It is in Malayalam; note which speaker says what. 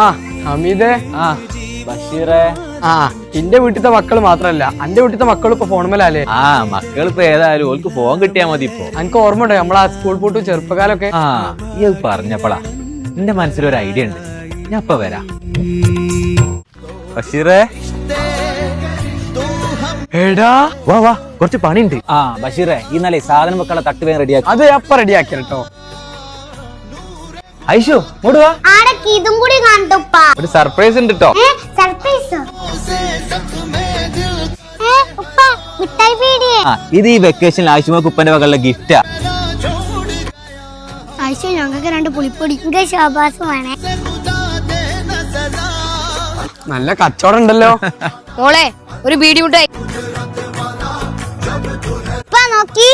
Speaker 1: ആ ഹമീദേ.
Speaker 2: ആ ബഷീറേ.
Speaker 1: ആ എന്റെ വീട്ടിലത്തെ മക്കള് മാത്രല്ല എന്റെ വീട്ടിലത്തെ മക്കളും ഇപ്പൊ ഫോൺമേലല്ലേ.
Speaker 2: ആ മക്കളിപ്പോ ഏതായാലും ഓൾക്ക് ഫോൺ കിട്ടിയാ മതി. ഇപ്പൊ
Speaker 1: എനിക്ക് ഓർമ്മ ഉണ്ടോ നമ്മളാ സ്കൂൾ പോട്ട് ചെറുപ്പകാലൊക്കെ.
Speaker 2: ആ ഈ പറഞ്ഞപ്പോളാ എന്റെ മനസ്സിലൊരു ഐഡിയ ഉണ്ട്. ഞാൻ ഇപ്പൊ വരാം. ബഷീറേ
Speaker 1: എടാ
Speaker 2: വാ വാ, കുറച്ച് പണിയുണ്ട്. ആ ബഷീറേ ഇന്നലെ സാധനം വെക്കാനുള്ള തട്ട് വേഗം റെഡിയാക്കി.
Speaker 1: അത് അപ്പ റെഡിയാക്കി കേട്ടോ.
Speaker 2: ഐഷു ഇങ്ങോട്ട് വാ,
Speaker 3: ഇതും കൂടി കണ്ടുപ്പാ.
Speaker 2: ഒരു സർപ്രൈസ് ഉണ്ട് കേട്ടോ. ആ ഇത് ഈ വെക്കേഷനിൽ ആയിഷുമക്ക് ഉപ്പന്റെ വകയുള്ള ഗിഫ്റ്റാ.
Speaker 3: ആയിഷ ഞങ്ങൾക്ക് 2 പുളിപ്പൊടി ശോഭാസം വേണേ.
Speaker 1: നല്ല കച്ചവടം ഉണ്ടല്ലോ.
Speaker 4: മോളെ ഒരു ബീഡി മുട്ടായി
Speaker 3: നോക്കി